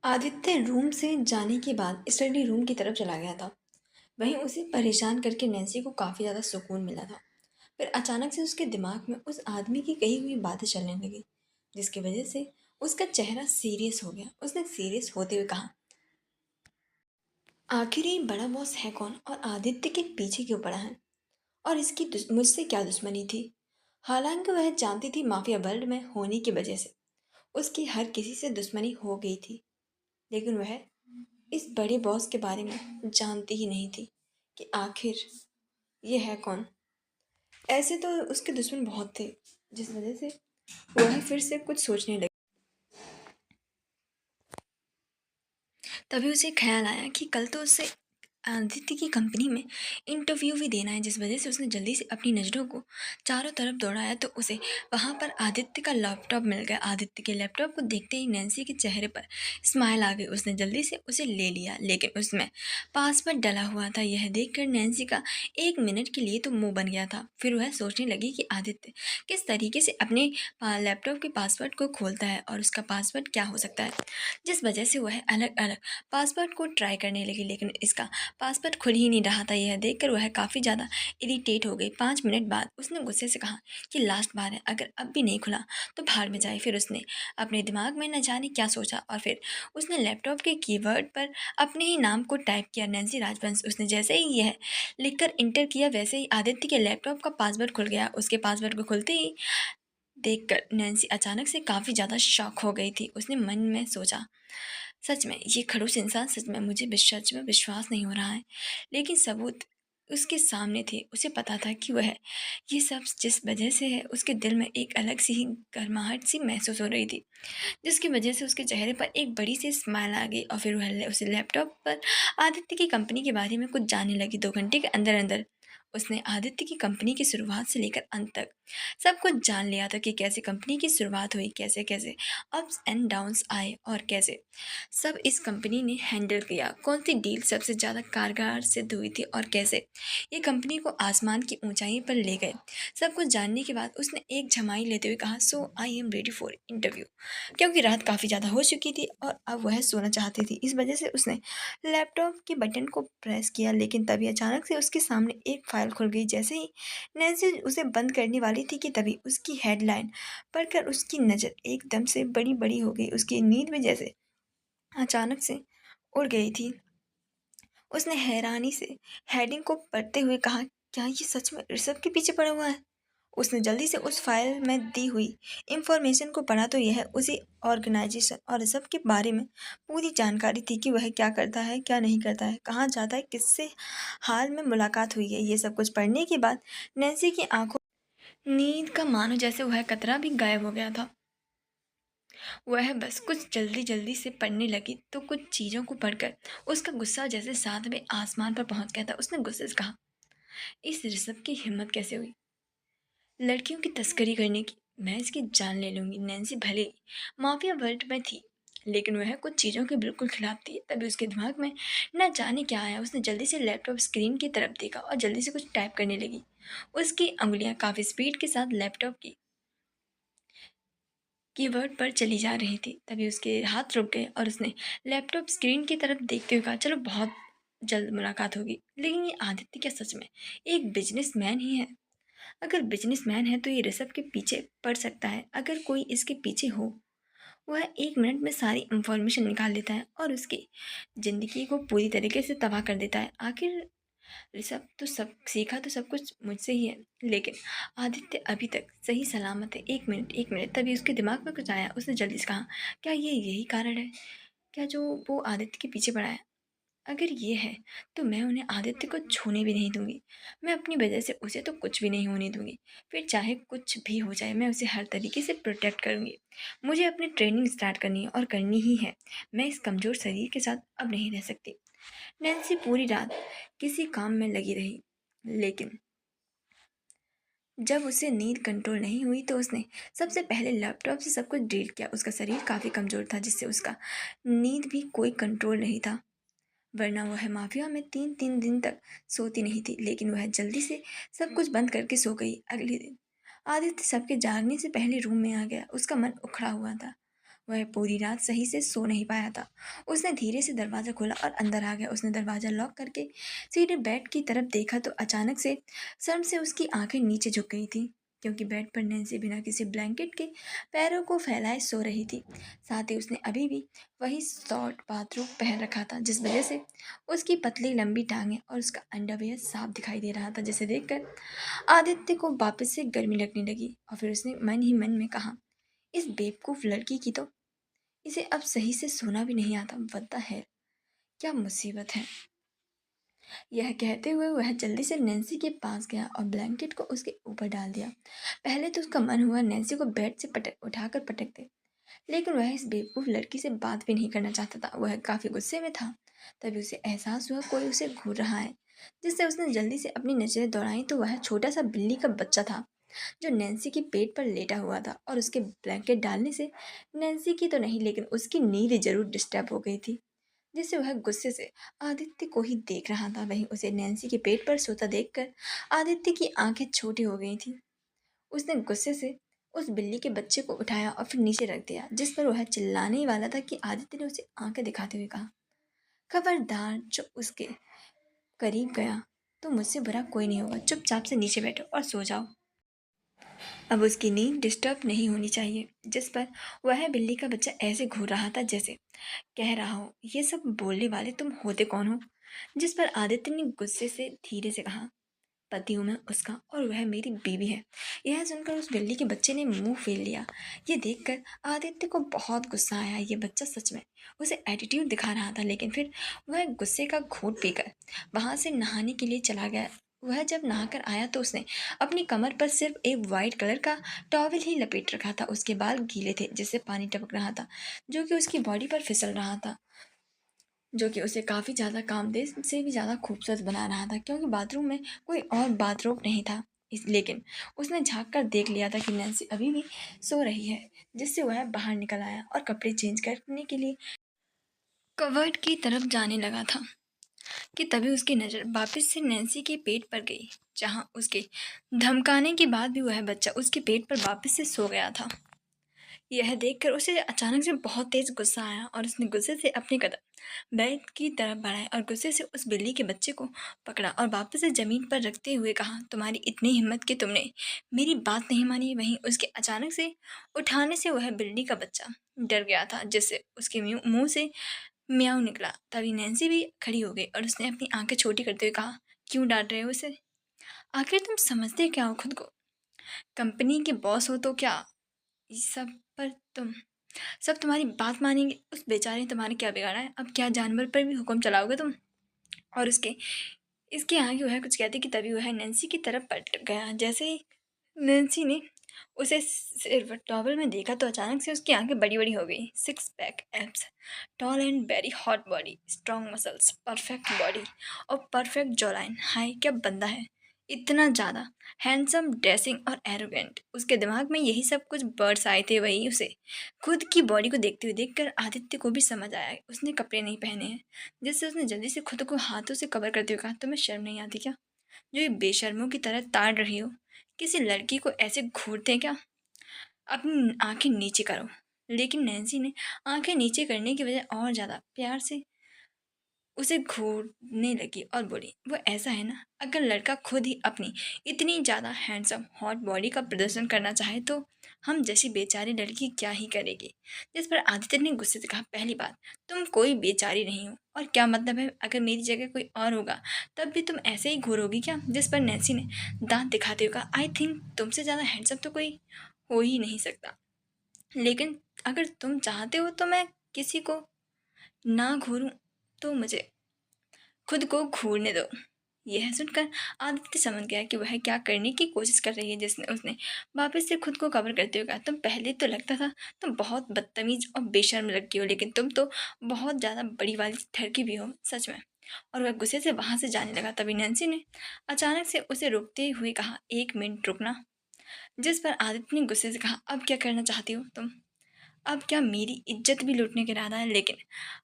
Aditya room से जाने के बाद स्टडी रूम की तरफ चला गया था। वहीं उसे परेशान करके नैन्सी को काफ़ी ज़्यादा सुकून मिला था। फिर अचानक से उसके दिमाग में उस आदमी की कही हुई बातें चलने लगी, जिसकी वजह से उसका चेहरा सीरियस हो गया। उसने सीरियस होते हुए कहा, आखिर ये बड़ा बॉस है कौन और आदित्य के पीछे क्यों पड़ा है? और इसकी मुझसे क्या दुश्मनी थी? हालांकि वह जानती थी माफिया वर्ल्ड में होने की वजह से उसकी हर किसी से दुश्मनी हो गई थी, लेकिन वह इस बड़े बॉस के बारे में जानती ही नहीं थी कि आखिर ये है कौन। ऐसे तो उसके दुश्मन बहुत थे, जिस वजह से वह फिर से कुछ सोचने लगी। तभी उसे ख्याल आया कि कल तो उसे आदित्य की कंपनी में इंटरव्यू भी देना है, जिस वजह से उसने जल्दी से अपनी नज़रों को चारों तरफ दौड़ाया तो उसे वहां पर आदित्य का लैपटॉप मिल गया। आदित्य के लैपटॉप को देखते ही नैन्सी के चेहरे पर स्माइल आ गई। उसने जल्दी से उसे ले लिया, लेकिन उसमें पासवर्ड डला हुआ था। यह देखकर नैन्सी का 1 मिनट के लिए तो मुंह बन गया था। फिर वह सोचने लगी कि आदित्य किस तरीके से अपने लैपटॉप के पासवर्ड को खोलता है और उसका पासवर्ड क्या हो सकता है, जिस वजह से वह अलग अलग पासवर्ड को ट्राई करने लगी, लेकिन इसका पासवर्ड खुल ही नहीं रहा था। यह देखकर वह काफ़ी ज़्यादा इरिटेट हो गई। 5 मिनट बाद उसने गुस्से से कहा कि लास्ट बार है, अगर अब भी नहीं खुला तो भाड़ में जाए। फिर उसने अपने दिमाग में न जाने क्या सोचा और फिर उसने लैपटॉप के कीवर्ड पर अपने ही नाम को टाइप किया, नैन्सी राजवंश। उसने जैसे ही यह लिखकर इंटर किया, वैसे ही आदित्य के लैपटॉप का पासवर्ड खुल गया। उसके पासवर्ड को खुलते ही देखकर नैन्सी अचानक से काफ़ी ज़्यादा शॉक हो गई थी। उसने मन में सोचा, सच में ये खड़ूस इंसान, सच में मुझे सच में विश्वास नहीं हो रहा है। लेकिन सबूत उसके सामने थे। उसे पता था कि वह ये सब जिस वजह से है, उसके दिल में एक अलग सी ही गर्माहट सी महसूस हो रही थी, जिसकी वजह से उसके चेहरे पर एक बड़ी सी स्माइल आ गई। और फिर वह उसे लैपटॉप पर आदित्य की कंपनी के बारे में कुछ जानने लगी। 2 घंटे के अंदर अंदर उसने आदित्य की कंपनी की शुरुआत से लेकर अंत तक सब कुछ जान लिया था कि कैसे कंपनी की शुरुआत हुई, कैसे कैसे अप्स एंड डाउन्स आए और कैसे सब इस कंपनी ने हैंडल किया, कौन सी डील सबसे ज़्यादा कारगर सिद्ध हुई थी और कैसे ये कंपनी को आसमान की ऊंचाई पर ले गए। सब कुछ जानने के बाद उसने एक झमाई लेते हुए कहा, so I am ready for interview. क्योंकि रात काफ़ी ज़्यादा हो चुकी थी और अब वह सोना चाहती थी, इस वजह से उसने लैपटॉप के बटन को प्रेस किया। लेकिन तभी अचानक से उसके सामने एक फाइल खुल गई। जैसे ही नैन्सी उसे बंद करने वाली थी कि तभी उसकी हेडलाइन पढ़कर उसकी नज़र एकदम से बड़ी बड़ी हो गई। उसकी नींद में जैसे अचानक से उड़ गई थी। उसने हैरानी से हेडिंग को पढ़ते हुए कहा, क्या ये सच में ऋषभ के पीछे पड़ा हुआ है? उसने जल्दी से उस फाइल में दी हुई इंफॉर्मेशन को पढ़ा तो यह उसी ऑर्गेनाइजेशन और ऋषभ के बारे में पूरी जानकारी थी कि वह क्या करता है, क्या नहीं करता है, कहाँ जाता है, किससे हाल में मुलाकात हुई है। ये सब कुछ पढ़ने के बाद नैन्सी की आंखों नींद का मानो जैसे वह कतरा भी गायब हो गया था। वह बस कुछ जल्दी जल्दी से पढ़ने लगी तो कुछ चीज़ों को पढ़कर उसका गुस्सा जैसे 7वें आसमान पर पहुंच गया था। उसने गुस्से से कहा, इस ऋषभ की हिम्मत कैसे हुई लड़कियों की तस्करी करने की? मैं इसकी जान ले लूंगी। नैन्सी भले ही माफिया वर्ल्ड में थी, लेकिन वह कुछ चीज़ों के बिल्कुल खिलाफ थी। तभी उसके दिमाग में न जाने क्या आया। उसने जल्दी से लैपटॉप स्क्रीन की तरफ देखा और जल्दी से कुछ टाइप करने लगी। उसकी अंगुलियां काफ़ी स्पीड के साथ लैपटॉप की कीबोर्ड पर चली जा रही थी। तभी उसके हाथ रुक गए और उसने लैपटॉप स्क्रीन की तरफ देखते हुए कहा, चलो बहुत जल्द मुलाकात होगी। लेकिन ये आदित्य क्या सच में एक बिजनेसमैन ही है? अगर बिजनेसमैन है तो ये ऋषभ के पीछे पड़ सकता है। अगर कोई इसके पीछे हो, वह 1 मिनट में सारी इंफॉर्मेशन निकाल लेता है और उसकी ज़िंदगी को पूरी तरीके से तबाह कर देता है। आखिर ऋषभ तो सब सीखा तो सब कुछ मुझसे ही है, लेकिन आदित्य अभी तक सही सलामत है। 1 मिनट 1 मिनट। तभी उसके दिमाग में कुछ आया। उसने जल्दी से कहा, क्या ये यही कारण है क्या जो वो आदित्य के पीछे पड़ा है? अगर ये है तो मैं उन्हें आदित्य को छूने भी नहीं दूंगी। मैं अपनी वजह से उसे तो कुछ भी नहीं होने दूंगी। फिर चाहे कुछ भी हो जाए, मैं उसे हर तरीके से प्रोटेक्ट करूंगी। मुझे अपनी ट्रेनिंग स्टार्ट करनी है और करनी ही है। मैं इस कमज़ोर शरीर के साथ अब नहीं रह सकती। नैन्सी पूरी रात किसी काम में लगी रही, लेकिन जब उसे नींद कंट्रोल नहीं हुई तो उसने सबसे पहले लैपटॉप से सब कुछ डिलीट किया। उसका शरीर काफ़ी कमज़ोर था, जिससे उसका नींद भी कोई कंट्रोल नहीं था। वरना वह माफिया में 3 3 दिन तक सोती नहीं थी। लेकिन वह जल्दी से सब कुछ बंद करके सो गई। अगले दिन आदित्य सबके जागने से पहले रूम में आ गया। उसका मन उखड़ा हुआ था। वह पूरी रात सही से सो नहीं पाया था। उसने धीरे से दरवाज़ा खोला और अंदर आ गया। उसने दरवाज़ा लॉक करके सीधे बेड की तरफ देखा तो अचानक से शर्म से उसकी आंखें नीचे झुक गई थी, क्योंकि बेड पर नैन्सी बिना किसी ब्लैंकेट के पैरों को फैलाए सो रही थी। साथ ही उसने अभी भी वही शॉर्ट बाथरूम पहन रखा था, जिस वजह से उसकी पतली लंबी टांगें और उसका अंडरवियर साफ दिखाई दे रहा था, जिसे देखकर आदित्य को वापस से गर्मी लगने लगी। और फिर उसने मन ही मन में कहा, इस बेवकूफ़ लड़की की तो इसे अब सही से सोना भी नहीं आता। वद्दा है, क्या मुसीबत है। यह कहते हुए वह जल्दी से नैन्सी के पास गया और ब्लैंकेट को उसके ऊपर डाल दिया। पहले तो उसका मन हुआ नैन्सी को बेड से पटक उठाकर पटक दे, लेकिन वह इस बेवकूफ़ लड़की से बात भी नहीं करना चाहता था। वह काफ़ी गुस्से में था। तभी उसे एहसास हुआ कोई उसे घूर रहा है, जिससे उसने जल्दी से अपनी नज़रें दौड़ाई तो वह छोटा सा बिल्ली का बच्चा था, जो नैन्सी के पेट पर लेटा हुआ था। और उसके ब्लैंकेट डालने से नैन्सी की तो नहीं, लेकिन उसकी नींद जरूर डिस्टर्ब हो गई थी, जिससे वह गुस्से से आदित्य को ही देख रहा था। वहीं उसे नैन्सी के पेट पर सोता देखकर आदित्य की आंखें छोटी हो गई थीं। उसने गुस्से से उस बिल्ली के बच्चे को उठाया और फिर नीचे रख दिया, जिस पर वह चिल्लाने ही वाला था कि आदित्य ने उसे आंखें दिखाते हुए कहा, खबरदार जो उसके करीब गया तो मुझसे बुरा कोई नहीं होगा। चुपचाप से नीचे बैठो और सो जाओ। अब उसकी नींद डिस्टर्ब नहीं होनी चाहिए। जिस पर वह बिल्ली का बच्चा ऐसे घूर रहा था जैसे कह रहा हो, ये सब बोलने वाले तुम होते कौन हो। जिस पर आदित्य ने गुस्से से धीरे से कहा, पति हूँ मैं उसका और वह मेरी बीवी है। यह सुनकर उस बिल्ली के बच्चे ने मुंह फेर लिया। ये देखकर आदित्य को बहुत गुस्सा आया। ये बच्चा सच में उसे एटीट्यूड दिखा रहा था, लेकिन फिर वह गुस्से का घूंट पीकर वहां से नहाने के लिए चला गया। वह जब नहाकर आया तो उसने अपनी कमर पर सिर्फ एक वाइट कलर का टॉवल ही लपेट रखा था। उसके बाल गीले थे, जिससे पानी टपक रहा था, जो कि उसकी बॉडी पर फिसल रहा था, जो कि उसे काफ़ी ज़्यादा कामदेव से भी ज़्यादा खूबसूरत बना रहा था, क्योंकि बाथरूम में कोई और बाथरोब नहीं था। लेकिन उसने झांक कर देख लिया था कि नैन्सी अभी भी सो रही है, जिससे वह बाहर निकल आया और कपड़े चेंज करने के लिए कवर्ड की तरफ जाने लगा था कि तभी उसकी नज़र वापस से नैन्सी के पेट पर गई, जहां उसके धमकाने के बाद भी वह बच्चा उसके पेट पर वापस से सो गया था। यह देखकर उसे अचानक से बहुत तेज गुस्सा आया और उसने गुस्से से अपने कदम बेड की तरफ बढ़ाए और गुस्से से उस बिल्ली के बच्चे को पकड़ा और वापस से जमीन पर रखते हुए कहा, तुम्हारी इतनी हिम्मत कि तुमने मेरी बात नहीं मानी। वहीं उसके अचानक से उठाने से वह बिल्ली का बच्चा डर गया था, जिससे उसके मुंह से म्याऊं निकला। तभी नैन्सी भी खड़ी हो गई और उसने अपनी आंखें छोटी करते हुए कहा, क्यों डांट रहे हो उसे? आखिर तुम समझते क्या हो खुद को? कंपनी के बॉस हो तो क्या इस सब पर तुम सब तुम्हारी बात मानेंगे? उस बेचारे ने तुम्हारे क्या बिगाड़ा है? अब क्या जानवर पर भी हुक्म चलाओगे तुम? और उसके इसके आगे वह कुछ कहती कि तभी वह नैन्सी की तरफ पलट गया। जैसे ही नैन्सी ने उसे सिर्फ टॉवल में देखा तो अचानक से उसकी आंखें बड़ी बड़ी हो गई। Six pack abs, tall and very hot body, strong muscles, perfect body और परफेक्ट जॉलाइन। हाय क्या बंदा है, इतना ज़्यादा हैंडसम, ड्रेसिंग और एरोगेंट। उसके दिमाग में यही सब कुछ वर्ड्स आए थे। वही उसे खुद की बॉडी को देखते हुए देखकर आदित्य को भी समझ आया उसने कपड़े नहीं पहने हैं, जिससे उसने जल्दी से खुद को हाथों से कवर करते हुए कहा, तुम्हें शर्म नहीं आती क्या, जो ये बेशर्मों की तरह ताड़ रही हो? किसी लड़की को ऐसे घूरते हैं क्या? अपनी आंखें नीचे करो। लेकिन नैन्सी ने आंखें नीचे करने की वजह और ज़्यादा प्यार से उसे घूरने लगी और बोली, वो ऐसा है ना, अगर लड़का खुद ही अपनी इतनी ज़्यादा हैंडसम हॉट बॉडी का प्रदर्शन करना चाहे तो हम जैसी बेचारी लड़की क्या ही करेगी। जिस पर आदित्य ने गुस्से से कहा, पहली बात, तुम कोई बेचारी नहीं हो, और क्या मतलब है अगर मेरी जगह कोई और होगा तब भी तुम ऐसे ही घूरोगी क्या? जिस पर नैन्सी ने दांत दिखाते हुए कहा, आई थिंक तुमसे ज़्यादा हैंडसम तो कोई हो ही नहीं सकता, लेकिन अगर तुम चाहते हो तो मैं किसी को ना घूरूं, तो मुझे खुद को घूरने दो। यह सुनकर आदित्य समझ गया कि वह क्या करने की कोशिश कर रही है, जिसने उसने वापस से खुद को कवर करते हुए कहा, तुम पहले तो लगता था तुम बहुत बदतमीज और बेशर्म लड़की हो, लेकिन तुम तो बहुत ज़्यादा बड़ी वाली ठरकी भी हो सच में। और वह गुस्से से वहां से जाने लगा। तभी नैन्सी ने अचानक से उसे रोकते हुए कहा, एक मिनट रुकना। जिस पर आदित्य ने गुस्से से कहा, अब क्या करना चाहती हो तुम? अब क्या मेरी इज्जत भी लूटने का इरादा है? लेकिन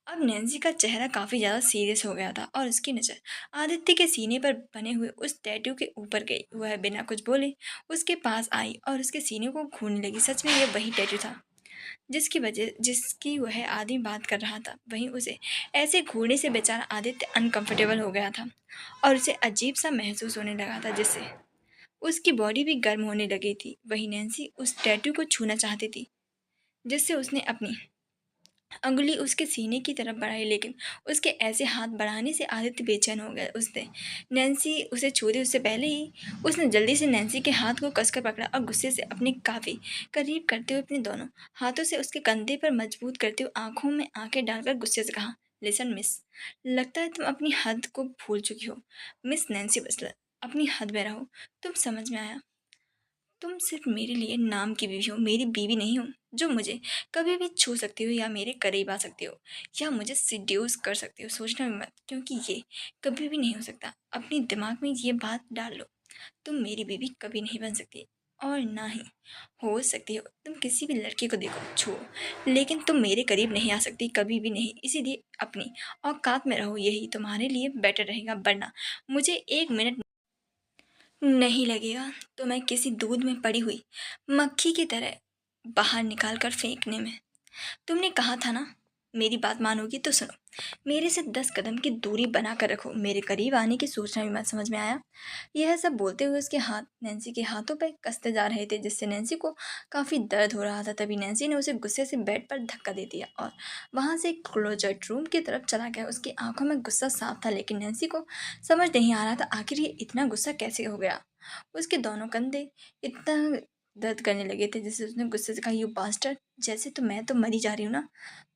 अब नैन्सी का चेहरा काफ़ी ज़्यादा सीरियस हो गया था और उसकी नज़र आदित्य के सीने पर बने हुए उस टैटू के ऊपर गई। वह बिना कुछ बोले उसके पास आई और उसके सीने को घूरने लगी। सच में यह वही टैटू था जिसकी वह आदमी बात कर रहा था। वहीं उसे ऐसे घूरने से बेचारा आदित्य अनकंफर्टेबल हो गया था और उसे अजीब सा महसूस होने लगा था, जिससे उसकी बॉडी भी गर्म होने लगी थी। वहीं नैन्सी उस टैटू को छूना चाहती थी, जिससे उसने अपनी अंगुली उसके सीने की तरफ बढ़ाई, लेकिन उसके ऐसे हाथ बढ़ाने से आदित्य बेचैन हो गया। उसने नैन्सी उसे छू दी उससे पहले ही उसने जल्दी से नैन्सी के हाथ को कसकर पकड़ा और गुस्से से अपने काफी करीब करते हुए अपने दोनों हाथों से उसके कंधे पर मजबूत करते हुए आंखों में आंखें डालकर गुस्से से कहा, लिसन मिस, लगता है तुम अपनी हद को भूल चुकी हो। मिस नैन्सी बसलर, अपनी हद में रहो। तुम समझ में आया? तुम सिर्फ मेरे लिए नाम की बीवी हो, मेरी बीवी नहीं हो जो मुझे कभी भी छू सकती हो या मेरे करीब आ सकती हो या मुझे सिड्यूस कर सकती हो। सोचना भी मत, क्योंकि ये कभी भी नहीं हो सकता। अपने दिमाग में ये बात डाल लो, तुम मेरी बीवी कभी नहीं बन सकती और ना ही हो सकती हो। तुम किसी भी लड़के को देखो, छुओ, लेकिन तुम मेरे करीब नहीं आ सकती, कभी भी नहीं। इसीलिए अपनी औकात में रहो, यही तुम्हारे लिए बेटर रहेगा, वरना मुझे 1 मिनट नहीं लगेगा तो मैं किसी दूध में पड़ी हुई मक्खी की तरह बाहर निकाल कर फेंकने में। तुमने कहा था ना, मेरी बात मानोगी तो सुनो, मेरे से 10 कदम की दूरी बना कर रखो, मेरे करीब आने की सोचना भी मत। समझ में आया? यह सब बोलते हुए उसके हाथ नैन्सी के हाथों पर कसते जा रहे थे, जिससे नैन्सी को काफ़ी दर्द हो रहा था। तभी नैन्सी ने उसे गुस्से से बेड पर धक्का दे दिया और वहां से क्लोजेट रूम की तरफ चला गया। उसकी आंखों में गुस्सा साफ था, लेकिन नैन्सी को समझ नहीं आ रहा था आखिर ये इतना गुस्सा कैसे हो गया। उसके दोनों कंधे इतना दर्द करने लगे थे, जैसे उसने गुस्से से कहा, यू बास्टर्ड, जैसे तो मैं तो मरी जा रही हूँ ना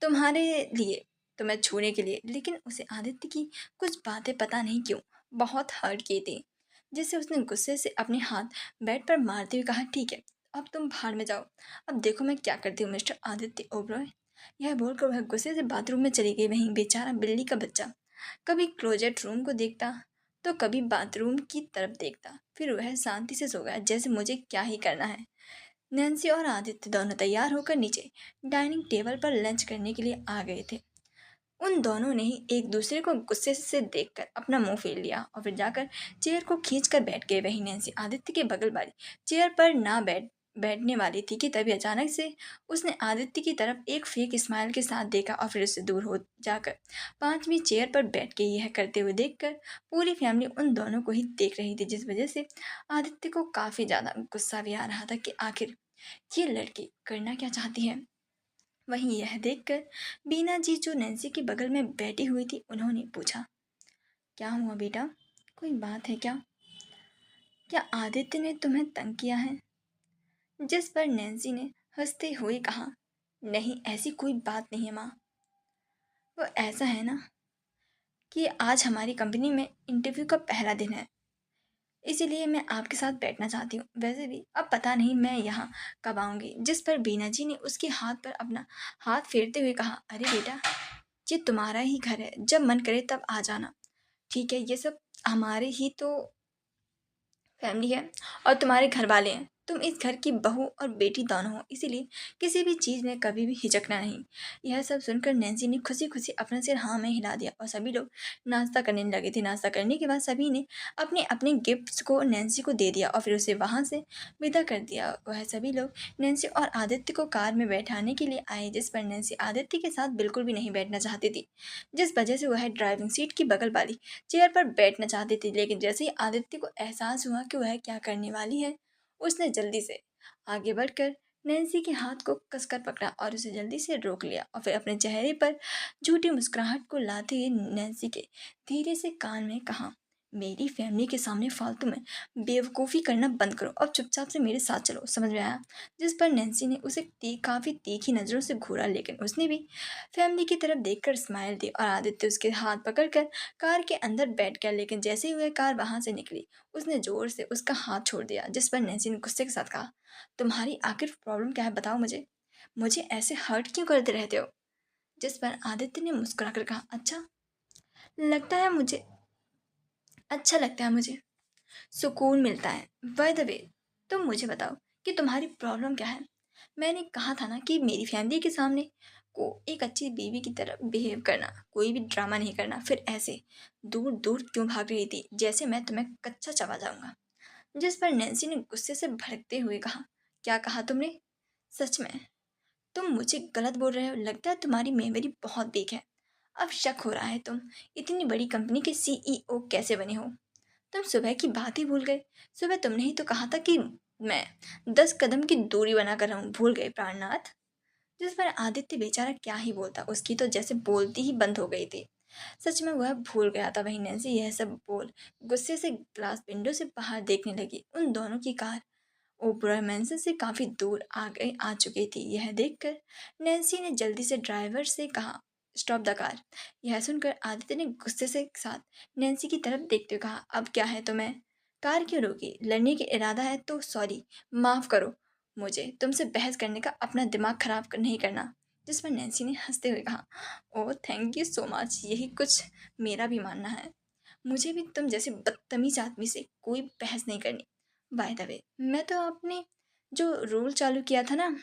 तुम्हारे लिए, तुम्हें छूने के लिए। लेकिन उसे आदित्य की कुछ बातें पता नहीं क्यों बहुत हर्ट की थी, जिससे उसने गुस्से से अपने हाथ बेड पर मारते हुए कहा, ठीक है, अब तुम भाड़ में जाओ, अब देखो मैं क्या करती हूँ मिस्टर आदित्य ओबरॉय। यह बोलकर वह गुस्से से बाथरूम में चली गई। वहीं बेचारा बिल्ली का बच्चा कभी क्लोजेट रूम को देखता तो कभी बाथरूम की तरफ देखता, फिर वह शांति से सो गया, जैसे मुझे क्या ही करना है। नैन्सी और आदित्य दोनों तैयार होकर नीचे डाइनिंग टेबल पर लंच करने के लिए आ गए थे। उन दोनों ने ही एक दूसरे को गुस्से से देखकर अपना मुंह फेर लिया और फिर जाकर चेयर को खींचकर बैठ गए। वहीं नैन्सी आदित्य के बगल वाली चेयर पर ना बैठने वाली थी कि तभी अचानक से उसने आदित्य की तरफ एक फेक स्माइल के साथ देखा और फिर उससे दूर हो जाकर 5वीं चेयर पर बैठ गई। यह करते हुए देखकर पूरी फैमिली उन दोनों को ही देख रही थी, जिस वजह से आदित्य को काफी ज्यादा गुस्सा भी आ रहा था कि आखिर ये लड़की करना क्या चाहती है। वहीं यह देखकर बीना जी, जो नैन्सी के बगल में बैठी हुई थी, उन्होंने पूछा, क्या हुआ बेटा, कोई बात है क्या? क्या आदित्य ने तुम्हें तंग किया है? जिस पर नैन्सी ने हंसते हुए कहा, नहीं ऐसी कोई बात नहीं है माँ। वो ऐसा है ना कि आज हमारी कंपनी में इंटरव्यू का पहला दिन है, इसीलिए मैं आपके साथ बैठना चाहती हूँ। वैसे भी अब पता नहीं मैं यहाँ कब आऊँगी। जिस पर बीना जी ने उसके हाथ पर अपना हाथ फेरते हुए कहा, अरे बेटा, ये तुम्हारा ही घर है, जब मन करे तब आ जाना, ठीक है? ये सब हमारे ही तो फैमिली है और तुम्हारे घर वाले हैं। तुम इस घर की बहू और बेटी दोनों हो, इसीलिए किसी भी चीज़ में कभी भी हिचकना नहीं। यह सब सुनकर नैन्सी ने खुशी खुशी अपना सिर हाँ में हिला दिया और सभी लोग नाश्ता करने लगे थे। नाश्ता करने के बाद सभी ने अपने अपने गिफ्ट्स को नैन्सी को दे दिया और फिर उसे वहाँ से विदा कर दिया। वह सभी लोग नैन्सी और आदित्य को कार में बैठाने के लिए आए, जिस पर नैन्सी आदित्य के साथ बिल्कुल भी नहीं बैठना चाहती थी, जिस वजह से वह ड्राइविंग सीट की बगल वाली चेयर पर बैठना चाहती थी। लेकिन जैसे ही आदित्य को एहसास हुआ कि वह क्या करने वाली है, उसने जल्दी से आगे बढ़कर नैन्सी के हाथ को कसकर पकड़ा और उसे जल्दी से रोक लिया और फिर अपने चेहरे पर झूठी मुस्कुराहट को लाते हुए नैन्सी के धीरे से कान में कहा, मेरी फैमिली के सामने फालतू में बेवकूफ़ी करना बंद करो और चुपचाप से मेरे साथ चलो, समझ में आया? जिस पर नैन्सी ने उसे काफ़ी तीखी नज़रों से घूरा, लेकिन उसने भी फैमिली की तरफ देखकर स्माइल दी और आदित्य उसके हाथ पकड़कर कार के अंदर बैठ गया। लेकिन जैसे ही वह कार वहां से निकली, उसने जोर से उसका हाथ छोड़ दिया, जिस पर नैन्सी ने गुस्से के साथ कहा, तुम्हारी आखिर प्रॉब्लम क्या है, बताओ मुझे, मुझे ऐसे हर्ट क्यों करते रहते हो? जिस पर आदित्य ने मुस्कुराकर कहा, लगता है मुझे अच्छा लगता है, मुझे सुकून मिलता है। बाय द वे, तुम मुझे बताओ कि तुम्हारी प्रॉब्लम क्या है? मैंने कहा था ना कि मेरी फैमिली के सामने को एक अच्छी बीवी की तरह बिहेव करना, कोई भी ड्रामा नहीं करना। फिर ऐसे दूर दूर क्यों भाग रही थी, जैसे मैं तुम्हें कच्चा चबा जाऊंगा। जिस पर नैन्सी ने गुस्से से भड़कते हुए कहा, क्या कहा तुमने? सच में तुम मुझे गलत बोल रहे हो, लगता है तुम्हारी मेमोरी बहुत वीक है। अब शक हो रहा है तुम इतनी बड़ी कंपनी के सीईओ कैसे बने हो। तुम सुबह की बात ही भूल गए। सुबह तुमने ही तो कहा था कि मैं 10 कदम की दूरी बनाकर रहूं, भूल गए प्राणनाथ। जिस पर आदित्य बेचारा क्या ही बोलता, उसकी तो जैसे बोलती ही बंद हो गई थी। सच में वह भूल गया था। वहीं नैन्सी यह सब बोल गुस्से से ग्लास विंडो से बाहर देखने लगी। उन दोनों की कार ओबरा मैंसन से काफी दूर आ चुकी थी। यह देखकर नैन्सी ने जल्दी से ड्राइवर से कहा, स्टॉप द कार। यह सुनकर आदित्य ने गुस्से से साथ नैन्सी की तरफ देखते हुए कहा, अब क्या है तुम्हें, कार क्यों रोकी, लड़ने के इरादा है तो सॉरी, माफ करो, मुझे तुमसे बहस करने का अपना दिमाग खराब नहीं करना। जिस पर नैन्सी ने हंसते हुए कहा, oh thank you so much, यही कुछ मेरा भी मानना है। मुझे भी तुम जैसे बदतमीज आदमी से कोई बहस नहीं करनी। बाय द वे, मैं तो आपने जो रूल चालू किया था ना,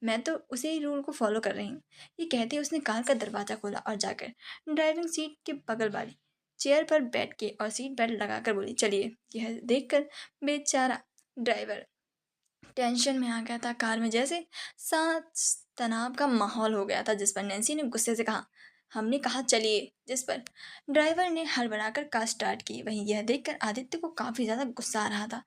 मैं तो उसी रूल को फॉलो कर रही हूँ। ये कहते ही उसने कार का दरवाजा खोला और जाकर ड्राइविंग सीट के बगल वाली चेयर पर बैठ के और सीट बेल्ट लगाकर बोली, चलिए। यह देखकर बेचारा ड्राइवर टेंशन में आ गया था। कार में जैसे सांस तनाव का माहौल हो गया था। जिस पर नैन्सी ने गुस्से से कहा, हमने कहा चलिए। जिस पर ड्राइवर ने हड़बड़ाकर कार स्टार्ट की। वहीं यह देखकर आदित्य को काफी ज्यादा गुस्सा आ रहा था।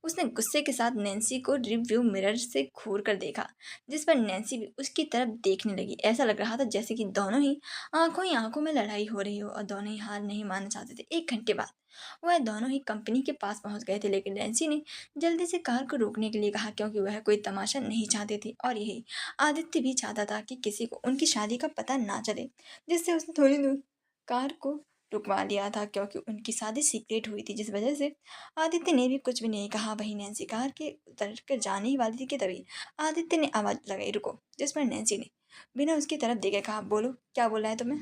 उसने गुस्से के साथ नैन्सी को रिव्यू मिरर से घूर कर देखा। जिस पर नैन्सी भी उसकी तरफ देखने लगी। ऐसा लग रहा था जैसे कि दोनों ही आंखों ही आंखों में लड़ाई हो रही हो और दोनों ही हार नहीं मानना चाहते थे। 1 घंटे बाद वह दोनों ही कंपनी के पास पहुंच गए थे, लेकिन नैन्सी ने जल्दी से कार को रोकने के लिए कहा, क्योंकि वह कोई तमाशा नहीं चाहती थी और यही आदित्य भी चाहता था कि किसी को उनकी शादी का पता ना चले। जिससे उसने थोड़ी दूर कार को रुकवा लिया था, क्योंकि उनकी शादी सीक्रेट हुई थी। जिस वजह से आदित्य ने भी कुछ भी नहीं कहा। वहीं नैन्सी कार के उतर कर जाने ही वाली थी कि तभी आदित्य ने आवाज लगाई, रुको। जिस पर नैन्सी ने बिना उसकी तरफ देखे कहा, बोलो क्या बोला है तुम्हें।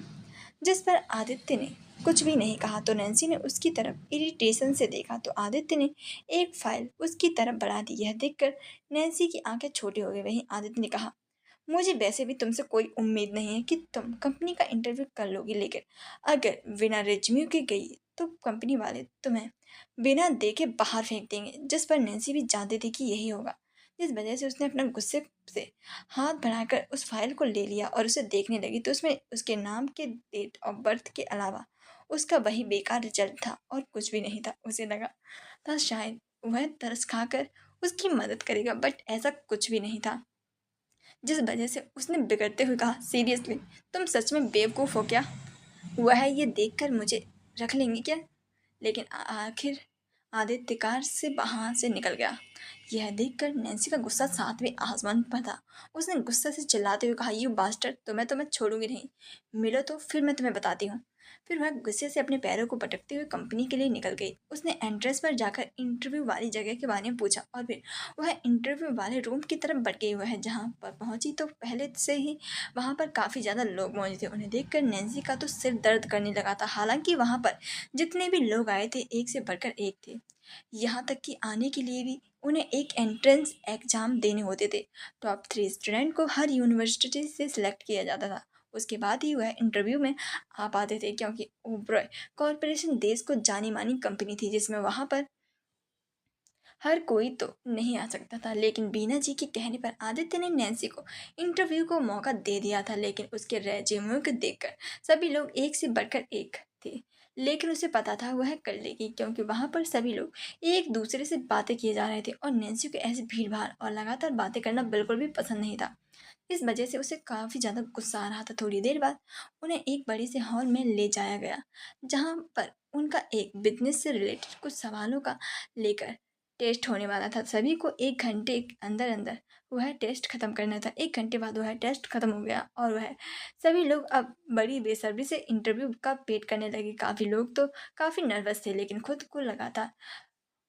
जिस पर आदित्य ने कुछ भी नहीं कहा तो नैन्सी ने उसकी तरफ इरिटेशन से देखा तो आदित्य ने एक फाइल उसकी तरफ बढ़ा दी। यह देखकर नैन्सी की आंखें छोटी हो गई। वहीं आदित्य ने कहा, मुझे वैसे भी तुमसे कोई उम्मीद नहीं है कि तुम कंपनी का इंटरव्यू कर लोगी, लेकिन अगर बिना रिज्यूमे के गई तो कंपनी वाले तुम्हें बिना देखे बाहर फेंक देंगे। जिस पर नैन्सी भी जानती थी कि यही होगा। जिस वजह से उसने अपना गुस्से से हाथ बढ़ाकर उस फाइल को ले लिया और उसे देखने लगी तो उसमें उसके नाम के डेट ऑफ बर्थ के अलावा उसका वही बेकार रिजल्ट था और कुछ भी नहीं था। उसे लगा था शायद वह तरस खाकर उसकी मदद करेगा, बट ऐसा कुछ भी नहीं था। जिस वजह से उसने बिगड़ते हुए कहा, सीरियसली तुम सच में बेवकूफ़ हो क्या। वह ये देखकर मुझे रख लेंगे क्या। लेकिन आखिर आदित्य कार से वहां से निकल गया। यह देखकर नैन्सी का गुस्सा 7वें आसमान पर था। उसने गुस्से से चिल्लाते हुए कहा, यू बास्टर्ड, तुम्हें छोड़ूंगी नहीं, मिलो तो फिर मैं तुम्हें बताती हूँ। फिर वह गुस्से से अपने पैरों को पटकते हुए कंपनी के लिए निकल गई। उसने एंट्रेंस पर जाकर इंटरव्यू वाली जगह के बारे में पूछा और फिर वह इंटरव्यू वाले रूम की तरफ बढ़ गई। वह जहाँ पर पहुंची तो पहले से ही वहां पर काफ़ी ज़्यादा लोग मौजूद थे। उन्हें देखकर नैन्सी का तो सिर दर्द करने लगा था। हालांकि वहां पर जितने भी लोग आए थे एक से बढ़कर एक थे। यहाँ तक कि आने के लिए भी उन्हें एक एंट्रेंस एग्जाम देने होते थे। टॉप 3 स्टूडेंट को हर यूनिवर्सिटी से सिलेक्ट किया जाता था। उसके बाद ही वह इंटरव्यू में आ पाते थे, क्योंकि ओबरॉय कॉरपोरेशन देश को जानी मानी कंपनी थी जिसमें वहाँ पर हर कोई तो नहीं आ सकता था। लेकिन बीना जी के कहने पर आदित्य ने नैन्सी को इंटरव्यू को मौका दे दिया था। लेकिन उसके रेज्यूमे को देखकर सभी लोग एक से बढ़कर एक थे। लेकिन उसे पता था वह कर लेगी, क्योंकि वहां पर सभी लोग एक दूसरे से बातें किए जा रहे थे और नैन्सी को ऐसी भीड़ भाड़ और लगातार बातें करना बिल्कुल भी पसंद नहीं था। इस वजह से उसे काफ़ी ज़्यादा गुस्सा आ रहा था। थोड़ी देर बाद उन्हें एक बड़े से हॉल में ले जाया गया, जहाँ पर उनका एक बिजनेस से रिलेटेड कुछ सवालों का लेकर टेस्ट होने वाला था। सभी को 1 घंटे के अंदर अंदर वह टेस्ट खत्म करना था। 1 घंटे बाद वह टेस्ट खत्म हो गया और वह सभी लोग अब बड़ी बेसब्री से इंटरव्यू का वेट करने लगे। काफ़ी लोग तो काफ़ी नर्वस थे, लेकिन खुद को लगातार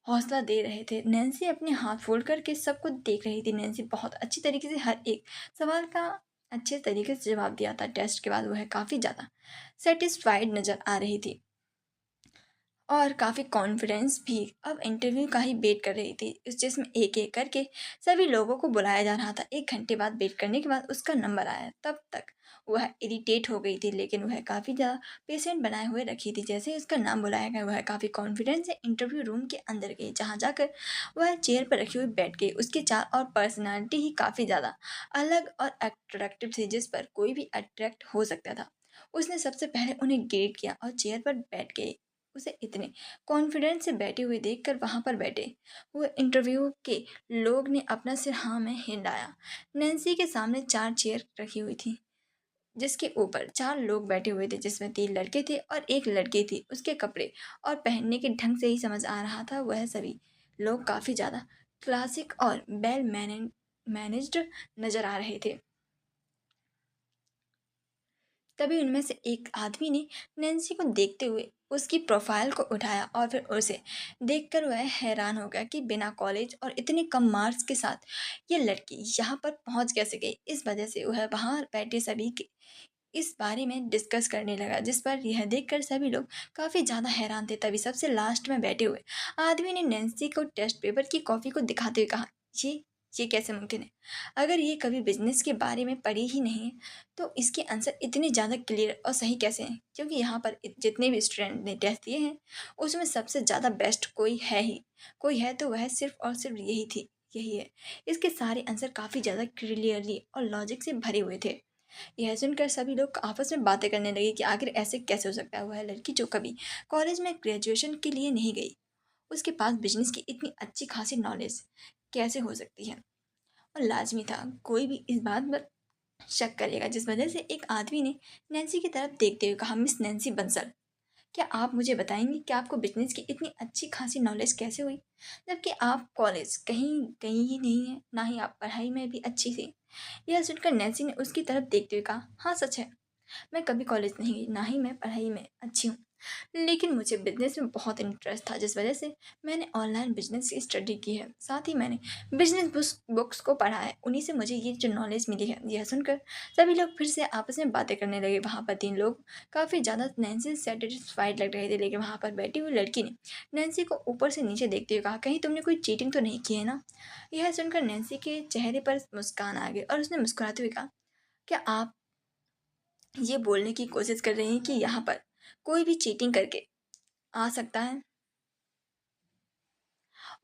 हौसला दे रहे थे। नैन्सी अपने हाथ फोल्ड करके सबको देख रही थी। नैन्सी बहुत अच्छी तरीके से हर एक सवाल का अच्छे तरीके से जवाब दिया था। टेस्ट के बाद वह काफ़ी ज़्यादा सेटिस्फाइड नज़र आ रही थी। और काफ़ी कॉन्फिडेंस भी अब इंटरव्यू का ही वेट कर रही थी उस जिसमें एक एक करके सभी लोगों को बुलाया जा रहा था। 1 घंटे बाद वेट करने के बाद उसका नंबर आया। तब तक वह इरिटेट हो गई थी, लेकिन वह काफ़ी ज़्यादा पेशेंट बनाए हुए रखी थी। जैसे ही उसका नाम बुलाया गया वह काफ़ी कॉन्फिडेंस से इंटरव्यू रूम के अंदर गई, जहाँ जाकर वह चेयर पर रखी हुई बैठ गई। उसके चार और पर्सनालिटी ही काफ़ी ज़्यादा अलग और अट्रैक्टिव थी, जिस पर कोई भी अट्रैक्ट हो सकता था। उसने सबसे पहले उन्हें ग्रीट किया और चेयर पर बैठ गई। उसे इतने कॉन्फिडेंस से बैठे हुए देखकर वहां पर बैठे हुए इंटरव्यू के लोग ने अपना सिर हाँ में हिलाया। नैन्सी के सामने 4 चेयर रखी हुई थी, जिसके ऊपर 4 लोग बैठे हुए थे, जिसमें 3 लड़के थे और एक लड़की थी। उसके कपड़े और पहनने के ढंग से ही समझ आ रहा था वह सभी लोग काफ़ी ज़्यादा क्लासिक और वेल मैनेज्ड नजर आ रहे थे। तभी उनमें से एक आदमी ने नैन्सी को देखते हुए उसकी प्रोफाइल को उठाया और फिर उसे देखकर वह हैरान हो गया कि बिना कॉलेज और इतने कम मार्क्स के साथ ये लड़की यहाँ पर पहुँच कैसे गई। इस वजह से वह वहाँ बैठे सभी के इस बारे में डिस्कस करने लगा, जिस पर यह देखकर सभी लोग काफ़ी ज़्यादा हैरान थे। तभी सबसे लास्ट में बैठे हुए आदमी ने नैन्सी को टेस्ट पेपर की कॉपी को दिखाते हुए कहा, ये ये कैसे मुमकिन है? अगर ये कभी बिजनेस के बारे में पढ़ी ही नहीं है तो इसके आंसर इतने ज़्यादा क्लियर और सही कैसे हैं? क्योंकि यहाँ पर जितने भी स्टूडेंट ने टेस्ट दिए हैं उसमें सबसे ज़्यादा बेस्ट कोई है ही, कोई है तो वह सिर्फ और सिर्फ यही है। इसके सारे आंसर काफ़ी ज़्यादा क्लियरली और लॉजिक से भरे हुए थे। यह सुनकर सभी लोग आपस में बातें करने लगे कि आखिर ऐसे कैसे हो सकता है। वह लड़की जो कभी कॉलेज में ग्रेजुएशन के लिए नहीं गई, उसके पास बिजनेस की इतनी अच्छी खासी नॉलेज कैसे हो सकती है? और लाजमी था कोई भी इस बात पर शक करेगा, जिस वजह से एक आदमी ने नैन्सी की तरफ देखते हुए कहा, मिस नैन्सी बंसल, क्या आप मुझे बताएंगी कि आपको बिजनेस की इतनी अच्छी खासी नॉलेज कैसे हुई, जबकि आप कॉलेज कहीं गई ही नहीं है, ना ही आप पढ़ाई में भी अच्छी थी। यह सुनकर नैन्सी ने उसकी तरफ देखते हुए कहा, हाँ सच है, मैं कभी कॉलेज नहीं गई, ना ही मैं पढ़ाई में अच्छी हूँ, लेकिन मुझे बिजनेस में बहुत इंटरेस्ट था, जिस वजह से मैंने ऑनलाइन बिजनेस की स्टडी की है। साथ ही मैंने बिजनेस बुक्स को पढ़ा है, उन्हीं से मुझे ये जो नॉलेज मिली है। यह सुनकर सभी लोग फिर से आपस में बातें करने लगे। वहाँ पर 3 लोग काफ़ी ज़्यादा नैन्सी सेटिस्फाइड लग रहे थे, लेकिन वहाँ पर बैठी हुई लड़की ने नैन्सी को ऊपर से नीचे देखते हुए कहा, कहीं तुमने कोई चीटिंग तो नहीं की है ना? यह सुनकर नैन्सी के चेहरे पर मुस्कान आ गई और उसने मुस्कुराते हुए कहा, क्या आप ये बोलने की कोशिश कर रही हैं कि यहाँ पर कोई भी चीटिंग करके आ सकता है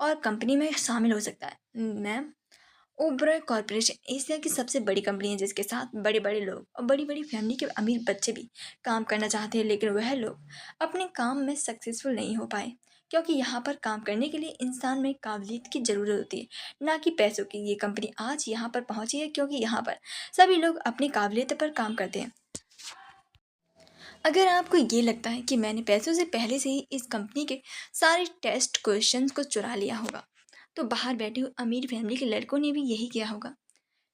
और कंपनी में शामिल हो सकता है? मैम, ओबरॉय कॉरपोरेशन एशिया की सबसे बड़ी कंपनी है, जिसके साथ बड़े बड़े लोग और बड़ी बड़ी फैमिली के अमीर बच्चे भी काम करना चाहते हैं, लेकिन वह लोग अपने काम में सक्सेसफुल नहीं हो पाए, क्योंकि यहाँ पर काम करने के लिए इंसान में काबिलियत की ज़रूरत होती है, ना कि पैसों की। ये कंपनी आज यहाँ पर पहुँची है क्योंकि यहाँ पर सभी लोग अपनी काबिलियत पर काम करते हैं। अगर आपको ये लगता है कि मैंने पैसों से पहले से ही इस कंपनी के सारे टेस्ट क्वेश्चंस को चुरा लिया होगा, तो बाहर बैठे हुए अमीर फैमिली के लड़कों ने भी यही किया होगा।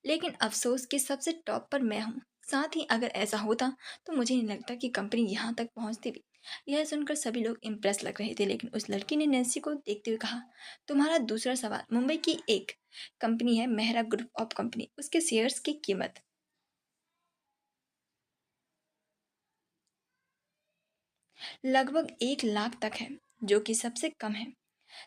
लेकिन अफसोस कि सबसे टॉप पर मैं हूँ। साथ ही अगर ऐसा होता तो मुझे नहीं लगता कि कंपनी यहाँ तक पहुँचती भी। यह सुनकर सभी लोग इम्प्रेस लग रहे थे, लेकिन उस लड़की ने नैन्सी को देखते हुए कहा, तुम्हारा दूसरा सवाल, मुंबई की एक कंपनी है मेहरा ग्रुप ऑफ कंपनी, उसके शेयर्स की कीमत लगभग 1 लाख तक है, जो कि सबसे कम है।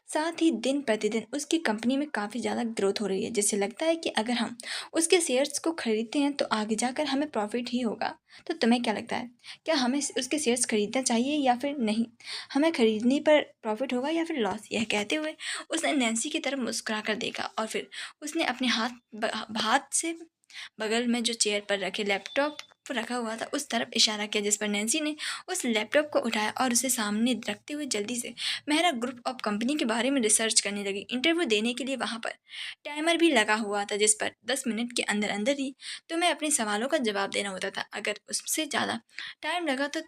साथ ही दिन प्रतिदिन उसकी कंपनी में काफ़ी ज़्यादा ग्रोथ हो रही है, जिससे लगता है कि अगर हम उसके शेयर्स को खरीदते हैं तो आगे जाकर हमें प्रॉफिट ही होगा। तो तुम्हें क्या लगता है, क्या हमें उसके शेयर्स खरीदना चाहिए या फिर नहीं? हमें खरीदने पर प्रॉफिट होगा या फिर लॉस? यह कहते हुए उसने नैन्सी की तरफ मुस्कुरा कर देखा और फिर उसने अपने हाथ से बगल में जो चेयर पर रखे लैपटॉप रखा हुआ था उस तरफ इशारा किया, जिस पर नैन्सी ने उस लैपटॉप को उठाया और उसे सामने रखते हुए जल्दी से मेहरा ग्रुप ऑफ कंपनी के बारे में रिसर्च करने लगी। इंटरव्यू देने के लिए वहाँ पर टाइमर भी लगा हुआ था, जिस पर 10 मिनट के अंदर अंदर ही तुम्हें अपने सवालों का जवाब देना होता था। अगर उससे ज़्यादा टाइम लगा तो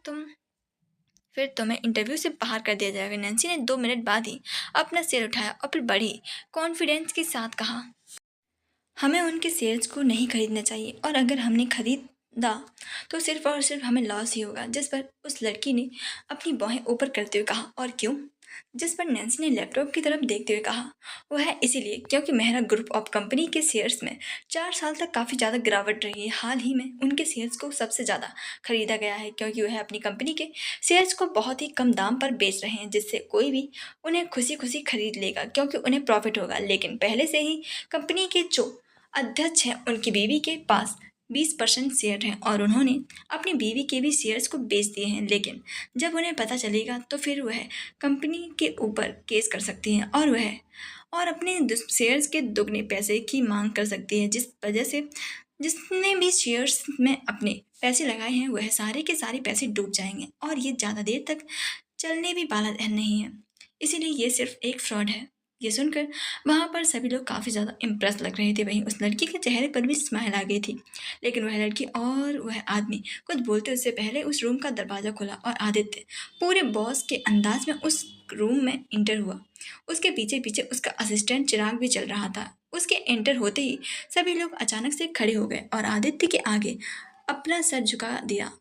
फिर तुम्हें इंटरव्यू से बाहर कर दिया जाएगा। नैन्सी ने 2 मिनट बाद ही अपना सिर उठाया और फिर बड़ी कॉन्फिडेंस के साथ कहा, हमें उनके शेयर्स को नहीं खरीदना चाहिए, और अगर हमने खरीदा तो सिर्फ और सिर्फ हमें लॉस ही होगा। जिस पर उस लड़की ने अपनी बाहें ऊपर करते हुए कहा, और क्यों? जिस पर नैन्सी ने लैपटॉप की तरफ देखते हुए कहा, वह है इसीलिए क्योंकि मेहरा ग्रुप ऑफ कंपनी के शेयर्स में 4 साल तक काफ़ी ज़्यादा गिरावट रही है। हाल ही में उनके शेयर्स को सबसे ज़्यादा खरीदा गया है क्योंकि वह अपनी कंपनी के शेयर्स को बहुत ही कम दाम पर बेच रहे हैं, जिससे कोई भी उन्हें खुशी खुशी खरीद लेगा क्योंकि उन्हें प्रॉफिट होगा। लेकिन पहले से ही कंपनी के जो अध्यक्ष हैं, उनकी बीवी के पास 20% शेयर हैं और उन्होंने अपनी बीवी के भी शेयर्स को बेच दिए हैं। लेकिन जब उन्हें पता चलेगा तो फिर वह कंपनी के ऊपर केस कर सकती हैं और वह और अपने शेयर्स के दुगने पैसे की मांग कर सकती है, जिस वजह से जिसने भी शेयर्स में अपने पैसे लगाए हैं वह सारे के सारे पैसे डूब जाएंगे और ये ज़्यादा देर तक चलने भी वाला नहीं है। इसीलिए ये सिर्फ एक फ्रॉड है। ये सुनकर वहाँ पर सभी लोग काफ़ी ज़्यादा इम्प्रेस लग रहे थे। वहीं उस लड़की के चेहरे पर भी स्माइल आ गई थी। लेकिन वह लड़की और वह आदमी कुछ बोलते उससे पहले उस रूम का दरवाज़ा खुला और आदित्य पूरे बॉस के अंदाज में उस रूम में इंटर हुआ। उसके पीछे पीछे उसका असिस्टेंट चिराग भी चल रहा था। उसके एंटर होते ही सभी लोग अचानक से खड़े हो गए और आदित्य के आगे अपना सर झुका दिया।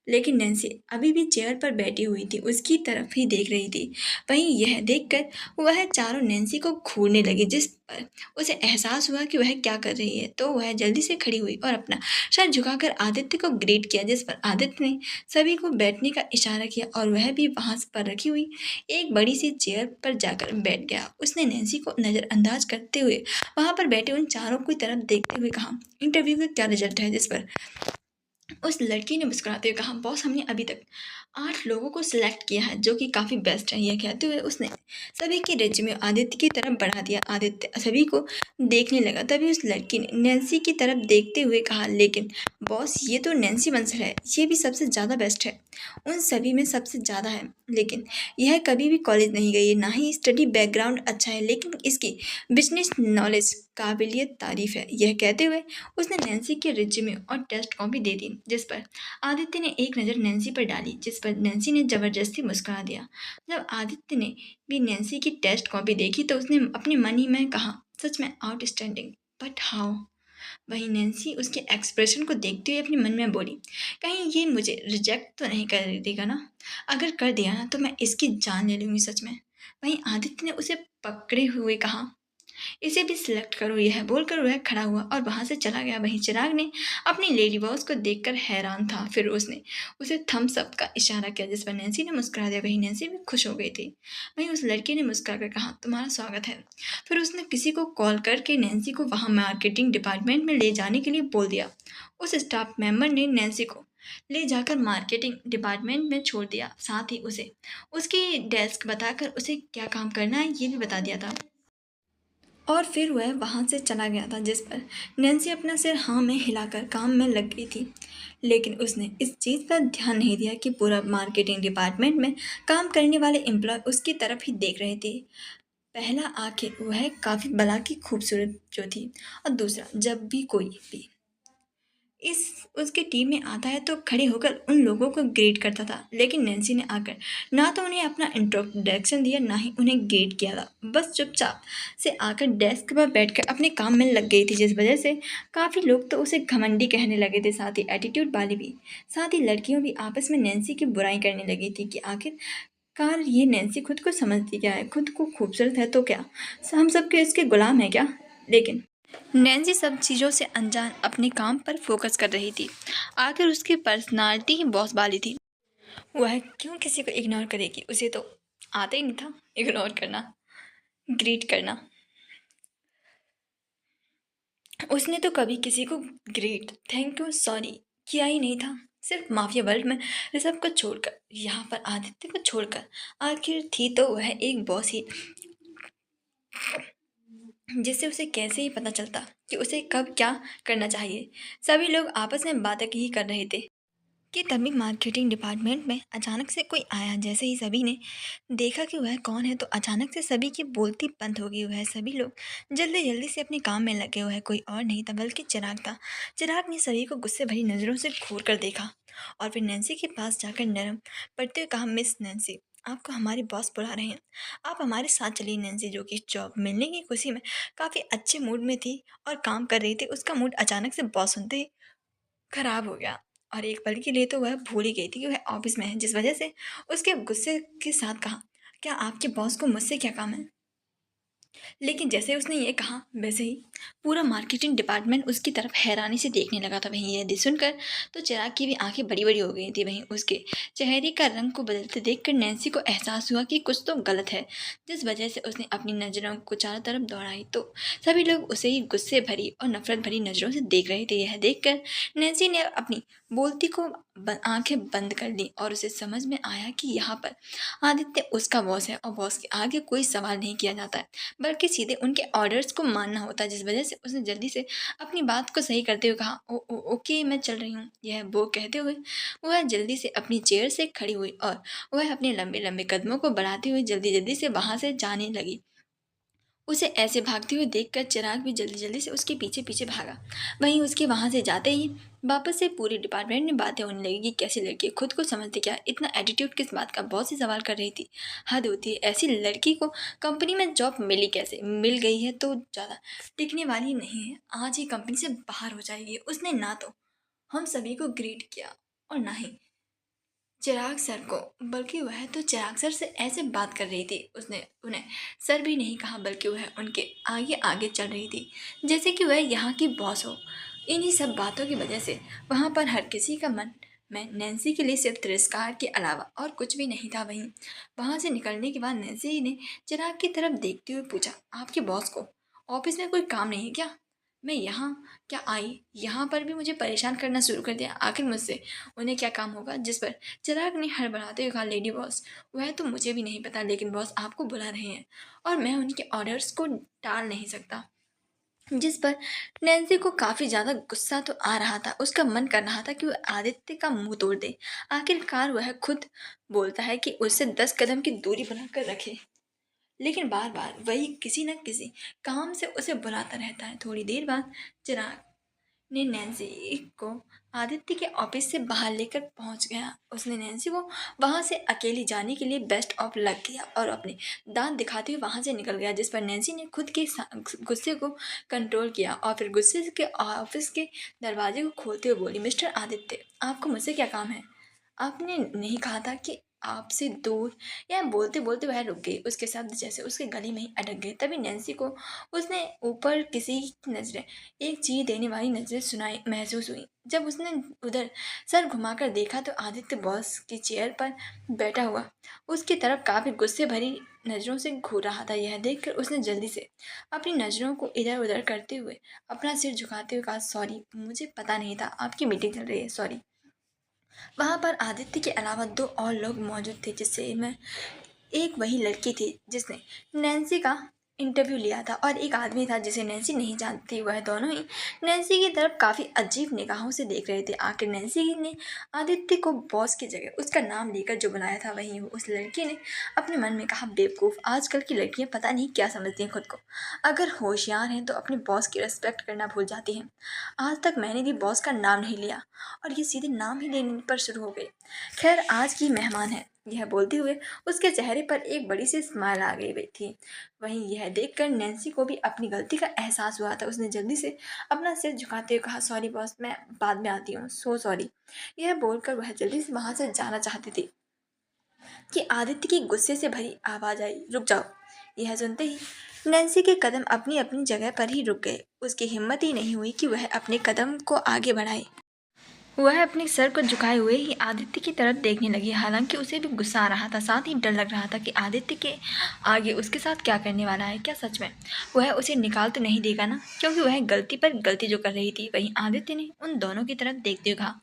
लेकिन नैन्सी अभी भी चेयर पर बैठी हुई थी, उसकी तरफ ही देख रही थी। वहीं यह देखकर वह चारों नैन्सी को घूरने लगी, जिस पर उसे एहसास हुआ कि वह क्या कर रही है। तो वह जल्दी से खड़ी हुई और अपना सर झुकाकर आदित्य को ग्रीट किया, जिस पर आदित्य ने सभी को बैठने का इशारा किया और वह भी वहां पर रखी हुई एक बड़ी सी चेयर पर जाकर बैठ गया। उसने नैन्सी को नज़रअंदाज करते हुए वहां पर बैठे उन चारों की तरफ देखते हुए कहा, इंटरव्यू का क्या रिजल्ट है? जिस पर उस लड़की ने मुस्कुराते हुए कहा, बॉस हमने अभी तक 8 लोगों को सिलेक्ट किया है जो कि काफ़ी बेस्ट है। यह कहते हुए उसने सभी के रिज्यूमे आदित्य की तरफ बढ़ा दिया। आदित्य सभी को देखने लगा। तभी उस लड़की ने नैन्सी की तरफ देखते हुए कहा, लेकिन बॉस ये तो नैन्सी बंसल है, ये भी सबसे ज़्यादा बेस्ट है, उन सभी में सबसे ज़्यादा है। लेकिन यह कभी भी कॉलेज नहीं गई है, ना ही स्टडी बैकग्राउंड अच्छा है, लेकिन इसकी बिजनेस नॉलेज काबिलियत तारीफ है। यह कहते हुए उसने नैन्सी के रिज्यूमे और टेस्ट कॉपी दे दी, जिस पर आदित्य ने एक नज़र नैन्सी पर डाली, जिस पर नैन्सी ने जबरदस्ती मुस्कुरा दिया। जब आदित्य ने भी नैन्सी की टेस्ट कॉपी देखी तो उसने अपने मन ही में कहा, सच में आउटस्टैंडिंग, बट हाउ? वहीं नैन्सी उसके एक्सप्रेशन को देखते हुए अपने मन में बोली, कहीं ये मुझे रिजेक्ट तो नहीं कर देगा ना? अगर कर दिया ना तो मैं इसकी जान ले लूँगी सच में। वहीं आदित्य ने उसे पकड़े हुए कहा, इसे भी सिलेक्ट करो। यह बोलकर वह खड़ा हुआ और वहां से चला गया। वहीं चिराग ने अपनी लेडी बॉस को देखकर हैरान था। फिर उसने उसे थम्स अप का इशारा किया, जिस पर नैन्सी ने मुस्कुरा दिया। वहीं नैन्सी भी खुश हो गई थी। वहीं उस लड़की ने मुस्कुरा कर कहा, तुम्हारा स्वागत है। फिर उसने किसी को कॉल करके नैन्सी को वहां मार्केटिंग डिपार्टमेंट में ले जाने के लिए बोल दिया। उस स्टाफ मेंबर ने नैन्सी को ले जाकर मार्केटिंग डिपार्टमेंट में छोड़ दिया। साथ ही उसे उसकी डेस्क बताकर उसे क्या काम करना है ये भी बता दिया था। और फिर वह वहाँ से चला गया था, जिस पर नैन्सी अपना सिर हाँ में हिलाकर काम में लग गई थी। लेकिन उसने इस चीज़ पर ध्यान नहीं दिया कि पूरा मार्केटिंग डिपार्टमेंट में काम करने वाले एम्प्लॉय उसकी तरफ ही देख रहे थे। पहला आखिर वह काफ़ी भला की खूबसूरत जो थी, और दूसरा जब भी कोई भी इस उसकी टीम में आता है तो खड़े होकर उन लोगों को ग्रीट करता था। लेकिन नैन्सी ने आकर ना तो उन्हें अपना इंट्रोडक्शन दिया, ना ही उन्हें ग्रीट किया था। बस चुपचाप से आकर डेस्क पर बैठकर अपने काम में लग गई थी, जिस वजह से काफ़ी लोग तो उसे घमंडी कहने लगे थे, साथ ही एटीट्यूड वाली भी। साथ ही लड़कियों भी आपस में नैन्सी की बुराई करने लगी थी कि आखिर कार ये नैन्सी खुद को समझती क्या है, खुद को खूबसूरत है तो क्या, हम सब के इसके गुलाम है क्या? लेकिन नैन्सी सब चीज़ों से अनजान अपने काम पर फोकस कर रही थी। आखिर उसकी पर्सनालिटी ही बॉस वाली थी। वह क्यों किसी को इग्नोर करेगी? उसे तो आता ही नहीं था इग्नोर करना, ग्रीट करना। उसने तो कभी किसी को ग्रेट, थैंक यू, सॉरी किया ही नहीं था। सिर्फ माफिया वर्ल्ड में ऋषभ को छोड़कर, यहाँ पर आदित्य को छोड़कर, आखिर थी तो वह एक बॉस ही, जिससे उसे कैसे ही पता चलता कि उसे कब क्या करना चाहिए। सभी लोग आपस में बातें ही कर रहे थे कि तभी मार्केटिंग डिपार्टमेंट में अचानक से कोई आया। जैसे ही सभी ने देखा कि वह कौन है तो अचानक से सभी की बोलती बंद हो गई। वह सभी लोग जल्दी जल्दी से अपने काम में लगे हुए। कोई और नहीं था बल्कि चिराग था। चिराग ने सभी को गुस्से भरी नज़रों से घूर कर देखा और फिर नैन्सी के पास जाकर नरम पड़ते हुए कहा, मिस नैन्सी, आपको हमारे बॉस बुला रहे हैं, आप हमारे साथ चलिए। नैन्सी जो कि जॉब मिलने की खुशी में काफ़ी अच्छे मूड में थी और काम कर रही थी, उसका मूड अचानक से बॉस सुनते ही खराब हो गया और एक पल के लिए तो वह भूल ही गई थी कि वह ऑफिस में है, जिस वजह से उसके गुस्से के साथ कहा, क्या आपके बॉस को मुझसे क्या काम है? लेकिन जैसे उसने ये कहा वैसे ही पूरा मार्केटिंग डिपार्टमेंट उसकी तरफ हैरानी से देखने लगा था। वहीं यह सुनकर तो चिराग की भी आंखें बड़ी बड़ी हो गई थी। वहीं उसके चेहरे का रंग को बदलते देखकर नैन्सी को एहसास हुआ कि कुछ तो गलत है, जिस वजह से उसने अपनी नज़रों को चारों तरफ दौड़ाई तो सभी लोग उसे ही गुस्से भरी और नफरत भरी नज़रों से देख रहे थे। यह देखकर नैन्सी ने अपनी बोलती को आंखें बंद कर ली और उसे समझ में आया कि यहाँ पर आदित्य उसका बॉस है और बॉस के आगे कोई सवाल नहीं किया जाता है, बल्कि सीधे उनके ऑर्डर्स को मानना होता है। जिस वजह से उसने जल्दी से अपनी बात को सही करते हुए कहा, ओके मैं चल रही हूँ। यह वो कहते हुए वह जल्दी से अपनी चेयर से खड़ी हुई और वह अपने लंबे लंबे कदमों को बढ़ाते हुए जल्दी जल्दी से वहां से जाने लगी। उसे ऐसे भागते हुए देखकर चिराग भी जल्दी जल्दी से उसके पीछे पीछे भागा। वहीं उसके वहां से जाते ही वापस से पूरी डिपार्टमेंट में बातें होने लगी कि कैसी लड़की है, खुद को समझती क्या, इतना एटीट्यूड किस बात का। बहुत सी सवाल कर रही थी। हद होती है, ऐसी लड़की को कंपनी में जॉब मिली कैसे, मिल गई है तो ज़्यादा टिकने वाली नहीं है, आज ही कंपनी से बाहर हो जाएगी। उसने ना तो हम सभी को ग्रीट किया और ना ही चिराग सर को, बल्कि वह तो चिराग सर से ऐसे बात कर रही थी, उसने उन्हें सर भी नहीं कहा बल्कि वह उनके आगे आगे चल रही थी जैसे कि वह यहाँ की बॉस हो। इन्हीं सब बातों की वजह से वहाँ पर हर किसी का मन में नैन्सी के लिए सिर्फ तिरस्कार के अलावा और कुछ भी नहीं था। वहीं वहाँ से निकलने के बाद नैन्सी ने चिराग की तरफ देखते हुए पूछा, आपके बॉस को ऑफिस में कोई काम नहीं है क्या? मैं यहाँ क्या आई, यहाँ पर भी मुझे परेशान करना शुरू कर दिया। आखिर मुझसे उन्हें क्या काम होगा? जिस पर चिराग ने हड़बड़ाते हुए कहा, लेडी बॉस वह तो मुझे भी नहीं पता, लेकिन बॉस आपको बुला रहे हैं और मैं उनके ऑर्डर्स को टाल नहीं सकता। जिस पर नैन्सी को काफी ज्यादा गुस्सा तो आ रहा था। उसका मन कर रहा था कि वह आदित्य का मुंह तोड़ दे। आखिरकार वह खुद बोलता है कि उससे 10 कदम की दूरी बनाकर रखे, लेकिन बार बार वही किसी न किसी काम से उसे बुलाता रहता है। थोड़ी देर बाद चिराग ने नैन्सी को आदित्य के ऑफिस से बाहर लेकर पहुंच गया। उसने नैन्सी को वहां से अकेली जाने के लिए बेस्ट ऑफ लक किया और अपने दांत दिखाते हुए वहां से निकल गया। जिस पर नैन्सी ने खुद के गुस्से को कंट्रोल किया और फिर गुस्से के ऑफिस के दरवाजे को खोलते हुए बोली, मिस्टर आदित्य आपको मुझसे क्या काम है? आपने नहीं कहा था कि आपसे दूर। यह बोलते बोलते वह रुक गई। उसके शब्द जैसे उसके गले में ही अटक गए। तभी नैन्सी को उसने ऊपर किसी की नजरें, एक चीर देने वाली नजरें सुनाई महसूस हुई। जब उसने उधर सर घुमाकर देखा तो आदित्य बॉस की चेयर पर बैठा हुआ उसकी तरफ काफी गुस्से भरी नजरों से घूर रहा था। यह देखकर उसने जल्दी से अपनी नजरों को इधर उधर करते हुए अपना सिर झुकाते हुए कहा, सॉरी मुझे पता नहीं था आपकी मीटिंग चल रही है, सॉरी। वहां पर आदित्य के अलावा दो और लोग मौजूद थे, जिससे मैं एक वही लड़की थी जिसने नैन्सी का इंटरव्यू लिया था और एक आदमी था जिसे नैन्सी नहीं जानती। वह दोनों ही नैन्सी की तरफ काफ़ी अजीब निगाहों से देख रहे थे। आखिर नैन्सी ने आदित्य को बॉस की जगह उसका नाम लेकर जो बुलाया था, वहीं उस लड़की ने अपने मन में कहा, बेवकूफ़, आजकल की लड़कियां पता नहीं क्या समझती हैं खुद को। अगर होशियार हैं तो अपने बॉस की रिस्पेक्ट करना भूल जाती हैं। आज तक मैंने भी बॉस का नाम नहीं लिया और ये सीधे नाम ही लेने पर शुरू हो गई। खैर आज की मेहमान है। यह बोलते हुए उसके चेहरे पर एक बड़ी सी स्माइल आ गई हुई थी। वहीं यह देखकर नैन्सी को भी अपनी गलती का एहसास हुआ था। उसने जल्दी से अपना सिर झुकाते हुए कहा, सॉरी बॉस, मैं बाद में आती हूँ, सो सॉरी। यह बोलकर वह जल्दी से वहां से जाना चाहती थी कि आदित्य की गुस्से से भरी आवाज आई, रुक जाओ। यह सुनते ही नैन्सी के कदम अपनी अपनी जगह पर ही रुक गए। उसकी हिम्मत ही नहीं हुई कि वह अपने कदम को आगे बढ़ाए। वह अपने सर को झुकाए हुए ही आदित्य की तरफ देखने लगी। हालांकि उसे भी गुस्सा आ रहा था, साथ ही डर लग रहा था कि आदित्य के आगे उसके साथ क्या करने वाला है। क्या सच में वह उसे निकाल तो नहीं देगा ना, क्योंकि वह गलती पर गलती जो कर रही थी। वहीं आदित्य ने उन दोनों की तरफ देखते हुए कहा,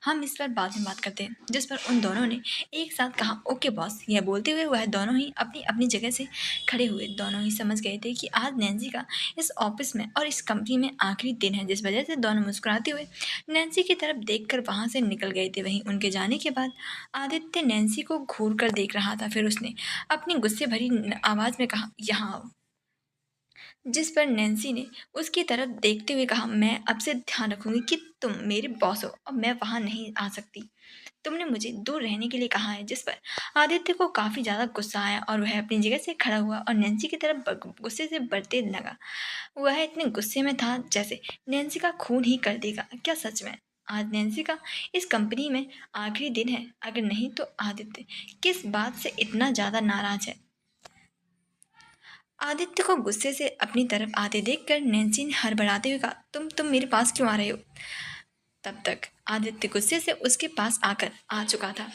हम इस पर बाद में बात करते हैं। जिस पर उन दोनों ने एक साथ कहा, ओके बॉस। यह बोलते हुए वह दोनों ही अपनी अपनी जगह से खड़े हुए। दोनों ही समझ गए थे कि आज नैन्सी का इस ऑफिस में और इस कंपनी में आखिरी दिन है, जिस वजह से दोनों मुस्कुराते हुए नैन्सी की तरफ देखकर वहां से निकल गए थे। वहीं उनके जाने के बाद आदित्य नैन्सी को घूर कर देख रहा था। फिर उसने अपनी गुस्से भरी आवाज में कहा, यहाँ आओ। जिस पर नैन्सी ने उसकी तरफ देखते हुए कहा, मैं अब से ध्यान रखूंगी कि तुम मेरे बॉस हो और मैं वहां नहीं आ सकती। तुमने मुझे दूर रहने के लिए कहा है। जिस पर आदित्य को काफी ज्यादा गुस्सा आया और वह अपनी जगह से खड़ा हुआ और नैन्सी की तरफ गुस्से से बढ़ते लगा। वह इतने गुस्से में था जैसे नैन्सी का खून ही कर देगा। क्या सच में आज नैन्सी का इस कंपनी में आखिरी दिन है, अगर नहीं तो आदित्य किस बात से इतना ज़्यादा नाराज है। आदित्य को गुस्से से अपनी तरफ आते देखकर नैन्सी ने हड़बड़ाते हुए कहा, तुम मेरे पास क्यों आ रहे हो? तब तक आदित्य गुस्से से उसके पास आकर आ चुका था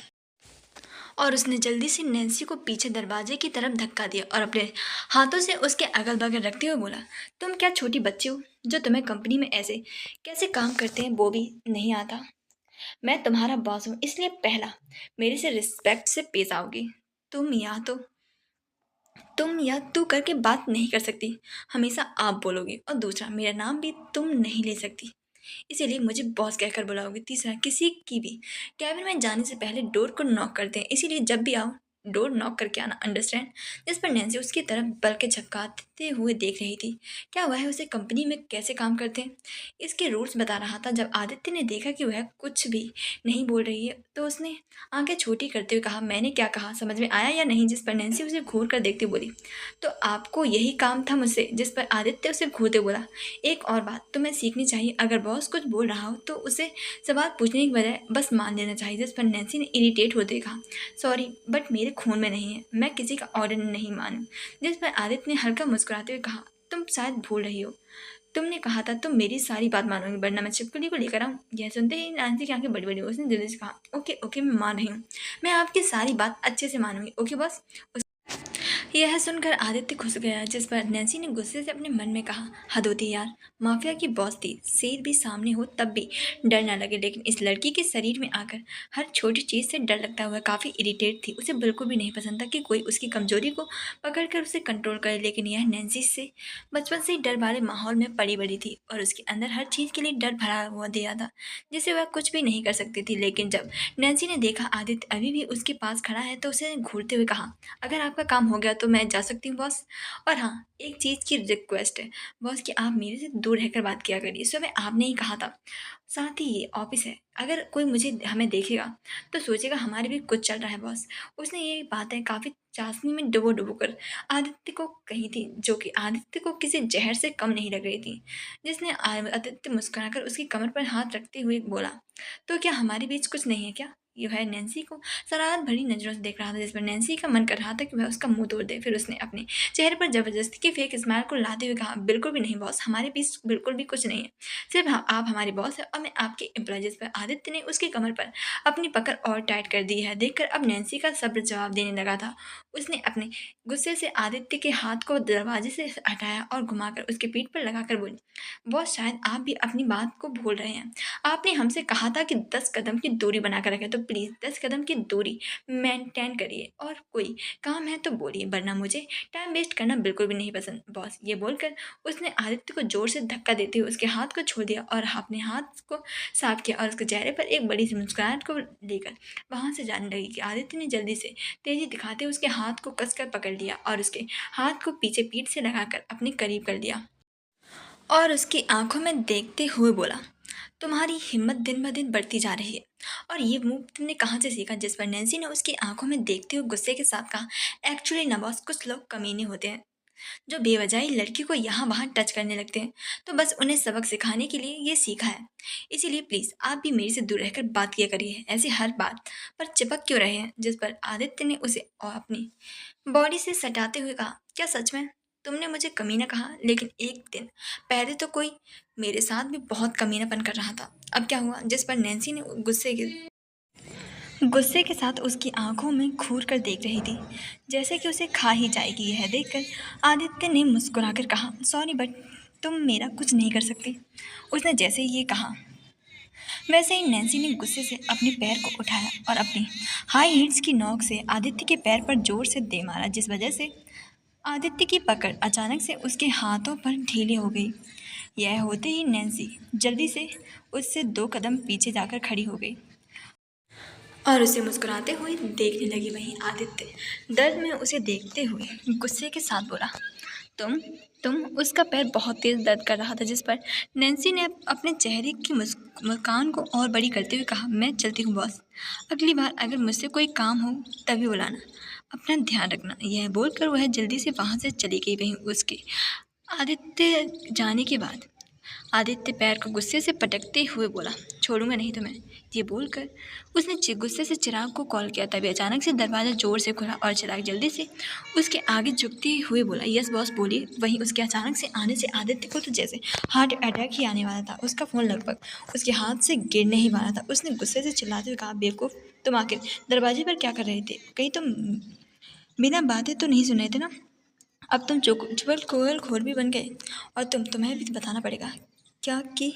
और उसने जल्दी से नैन्सी को पीछे दरवाजे की तरफ धक्का दिया और अपने हाथों से उसके अगल बगल रखते हुए बोला, तुम क्या छोटी बच्ची हो जो तुम्हें कंपनी में ऐसे कैसे काम करते हैं वो भी नहीं आता? मैं तुम्हारा बॉस हूँ, इसलिए पहला मेरे से रिस्पेक्ट से पेश आओगी। तुम या तो तुम या तू करके बात नहीं कर सकती, हमेशा आप बोलोगी, और दूसरा मेरा नाम भी तुम नहीं ले सकती, इसीलिए मुझे बॉस कहकर बुलाओगे। तीसरा, किसी की भी कैबिन में जाने से पहले डोर को नॉक करते हैं, इसीलिए जब भी आओ डोर नॉक करके आना, अंडरस्टैंड? जिस पर नैन्सी उसकी तरफ बल के झपकाते हुए देख रही थी। क्या वह उसे कंपनी में कैसे काम करते हैं इसके रूल्स बता रहा था। जब आदित्य ने देखा कि वह कुछ भी नहीं बोल रही है तो उसने आंखें छोटी करते हुए कहा, मैंने क्या कहा समझ में आया या नहीं? जिस पर नैन्सी उसे घूर कर देखती बोली, तो आपको यही काम था मुझसे? जिस पर आदित्य उसे घूरते बोला, एक और बात तुम्हें सीखनी चाहिए, अगर बॉस कुछ बोल रहा हो तो उसे सवाल पूछने की बजाय बस मान लेना चाहिए। जिस पर नैन्सी ने इरिटेट होते कहा, सॉरी बट मेरे खून में नहीं है, मैं किसी का ऑर्डर नहीं मानूं। जिस पर आदित्य ने हल्का मुस्कुराते हुए कहा, तुम शायद भूल रही हो, तुमने कहा था तुम मेरी सारी बात मानोगी वरना मैं छिपकली को लेकर आऊँ। यह सुनते ही नैन्सी की आंखें बड़ी बड़ी, उसने जल्दी से कहा, ओके ओके मैं मान रही हूँ, मैं आपकी सारी बात अच्छे से मानूंगी, ओके बॉस। यह सुनकर आदित्य खुश गया। जिस पर नैन्सी ने गुस्से से अपने मन में कहा, हद होती यार, माफिया की बॉस थी, शेर भी सामने हो तब भी डर ना लगे, लेकिन इस लड़की के शरीर में आकर हर छोटी चीज़ से डर लगता हुआ काफ़ी इरिटेट थी। उसे बिल्कुल भी नहीं पसंद था कि कोई उसकी कमजोरी को पकड़कर उसे कंट्रोल करे, लेकिन यह नैन्सी से बचपन से ही डर वाले माहौल में पड़ी बड़ी थी और उसके अंदर हर चीज़ के लिए डर भरा हुआ दिया था, जिसे वह कुछ भी नहीं कर सकती थी। लेकिन जब नैन्सी ने देखा आदित्य अभी भी उसके पास खड़ा है तो उसे घूरते हुए कहा, अगर आपका काम हो गया तो मैं जा सकती हूँ बॉस। और हाँ, एक चीज़ की रिक्वेस्ट है बॉस कि आप मेरे से दूर रहकर बात किया करिए, सुबह आपने ही कहा था। साथ ही ये ऑफिस है, अगर कोई मुझे हमें देखेगा तो सोचेगा हमारे भी कुछ चल रहा है बॉस। उसने ये बातें काफ़ी चाशनी में डुबो डुबो कर आदित्य को कही थी, जो कि आदित्य को किसी जहर से कम नहीं लग रही थी। जिसने आदित्य मुस्कुराकर उसकी कमर पर हाथ रखते हुए बोला, तो क्या हमारे बीच कुछ नहीं है क्या? यह है नैन्सी को शरारत भरी नज़रों से देख रहा था, जिस पर नैन्सी का मन कर रहा था कि वह उसका मुंह तोड़ दे। फिर उसने अपने चेहरे पर जबरदस्ती की फेक स्माइल को लाते हुए कहा, बिल्कुल भी नहीं बॉस, हमारे बीच बिल्कुल भी कुछ नहीं है, सिर्फ आप हमारे बॉस हैं और मैं आपके एम्प्लॉय। जिस पर आदित्य ने उसकी कमर पर अपनी पकड़ और टाइट कर दी है। देखकर अब नैन्सी का सब्र जवाब देने लगा था। उसने अपने गुस्से से आदित्य के हाथ को दरवाजे से हटाया और घुमाकर उसके पीठ पर लगाकर बोली, बॉस शायद आप भी अपनी बात को भूल रहे हैं, आपने हमसे कहा था कि 10 कदम की दूरी बनाकर रखें, तो प्लीज़ 10 कदम की दूरी मेंटेन करिए और कोई काम है तो बोलिए, वरना मुझे टाइम वेस्ट करना बिल्कुल भी नहीं पसंद बॉस। ये बोलकर उसने आदित्य को जोर से धक्का देते हुए उसके हाथ को छोड़ दिया और अपने हाथ को साफ किया और उसके चेहरे पर एक बड़ी सी मुस्कुराहट को लेकर वहाँ से जाने लगी कि आदित्य ने जल्दी से तेजी दिखाते हुए उसके हाथ को कसकर पकड़ लिया और उसके हाथ को पीछे पीठ से लगाकर अपने करीब कर दिया और उसकी आंखों में देखते हुए बोला, तुम्हारी हिम्मत दिन ब दिन बढ़ती जा रही है और ये मूव तुमने कहाँ से सीखा? जिस पर नैन्सी ने उसकी आंखों में देखते हुए गुस्से के साथ कहा, एक्चुअली ना बॉस, कुछ लोग कमीने होते हैं जो बेवजह ही लड़की को यहाँ वहाँ टच करने लगते हैं, तो बस उन्हें सबक सिखाने के लिए ये सीखा है। इसीलिए प्लीज़ आप भी मेरे से दूर रहकर बात किया करिए, ऐसे हर बात पर चिपक क्यों रहे हैं? जिस पर आदित्य ने उसे और अपनी बॉडी से सटाते हुए कहा, क्या सच में तुमने मुझे कमीना कहा? लेकिन एक दिन पहले तो कोई मेरे साथ भी बहुत कमीनापन कर रहा था, अब क्या हुआ? जिस पर नैन्सी ने गुस्से के साथ उसकी आंखों में घूर कर देख रही थी, जैसे कि उसे खा ही जाएगी। यह देखकर आदित्य ने मुस्कुराकर कहा, सॉरी बट तुम मेरा कुछ नहीं कर सकती। उसने जैसे ही ये कहा वैसे ही नैन्सी ने गुस्से से अपने पैर को उठाया और अपनी हाई हील्स की नोक से आदित्य के पैर पर जोर से दे मारा, जिस वजह से आदित्य की पकड़ अचानक से उसके हाथों पर ढीली हो गई। यह होते ही नैन्सी जल्दी से उससे 2 कदम पीछे जाकर खड़ी हो गई और उसे मुस्कुराते हुए देखने लगी। वहीं आदित्य दर्द में उसे देखते हुए गुस्से के साथ बोला, तुम तुम उसका पैर बहुत तेज दर्द कर रहा था। जिस पर नैन्सी ने अपने चेहरे की मुस्कान को और बड़ी करते हुए कहा, मैं चलती हूँ बॉस, अगली बार अगर मुझसे कोई काम हो तभी बुलाना, अपना ध्यान रखना। यह बोलकर वह जल्दी से वहाँ से चली गई। वहीं उसके आदित्य जाने के बाद आदित्य पैर को गुस्से से पटकते हुए बोला, छोड़ूंगा नहीं तुम्हें। ये बोलकर उसने गुस्से से चिराग को कॉल किया। तभी अचानक से दरवाज़ा जोर से खुला और चिराग जल्दी से उसके आगे झुकते हुए बोला, यस बॉस बोलिए। वहीं उसके अचानक से आने से आदित्य को तो जैसे हार्ट अटैक ही आने वाला था। उसका फ़ोन लगभग उसके हाथ से गिरने ही वाला था। उसने गुस्से से चिल्लाते हुए कहा, बेवकूफ़, तुम आखिर दरवाजे पर क्या कर रहे थे? कहीं तुम बिना बातें तो नहीं सुन रहे थे ना? अब तुम चुगल खोर भी बन गए। और तुम्हें भी बताना पड़ेगा क्या कि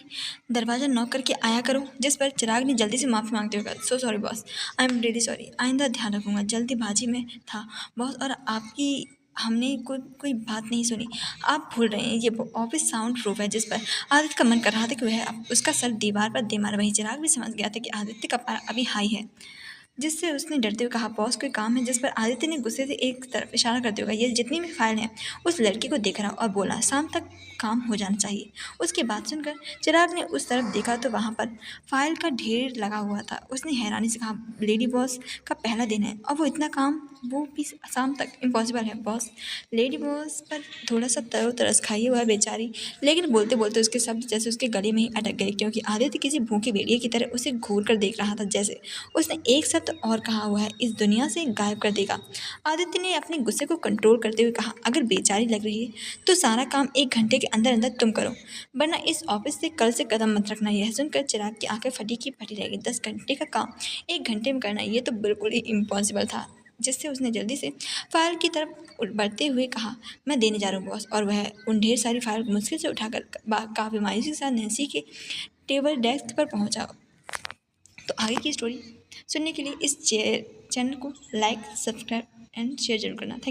दरवाज़ा नॉक करके आया करो। जिस पर चिराग ने जल्दी से माफ़ी मांगते हुए कहा, so sorry boss, I am really sorry, आइंदा ध्यान रखूंगा। जल्दीबाजी में था बॉस, और आपकी हमने कोई बात नहीं सुनी। आप भूल रहे हैं ये ऑफिस साउंड प्रूफ है। जिस पर आदित्य का मन कर रहा था कि वह अब उसका सर दीवार पर दे मारा। वहीं चिराग भी समझ गया था कि आदित्य का पारा अभी हाई है, जिससे उसने डरते हुए कहा, बॉस कोई काम है? जिस पर आदित्य ने गुस्से से एक तरफ इशारा करते हुए कहा, ये जितनी भी फाइल हैं उस लड़की को देख रहा और बोला शाम तक काम हो जाना चाहिए। उसकी बात सुनकर चिराग ने उस तरफ देखा तो वहाँ पर फाइल का ढेर लगा हुआ था। उसने हैरानी से कहा, लेडी बॉस का पहला दिन है और वो इतना काम, वो भी शाम तक? इम्पॉसिबल है बॉस। लेडी बॉस पर थोड़ा सा तरस खाई हुआ है बेचारी। लेकिन बोलते बोलते उसके शब्द जैसे उसके गले में ही अटक गए, क्योंकि आदित्य किसी भूखे भेड़िए की तरह उसे घूर कर देख रहा था, जैसे उसने एक शब्द और कहा हुआ है, इस दुनिया से गायब कर देगा। आदित्य ने अपने गुस्से को कंट्रोल करते हुए कहा, अगर बेचारी लग रही है तो सारा काम 1 घंटे के अंदर अंदर तुम करो, वरना इस ऑफिस से कल से कदम मत रखना। यह सुनकर चिराग की आंखें फटी की फटी रह गई। 10 घंटे का काम 1 घंटे में करना, ये तो बिल्कुल ही इम्पॉसिबल था। जिससे उसने जल्दी से फाइल की तरफ बढ़ते हुए कहा, मैं देने जा रहा हूँ बॉस। और वह उन ढेर सारी फाइल मुश्किल से उठाकर काफ़ी मायूसी के साथ नैन्सी के टेबल डेस्क पर पहुंचा। तो आगे की स्टोरी सुनने के लिए इस चैनल को लाइक, सब्सक्राइब एंड शेयर जरूर करना। थैंक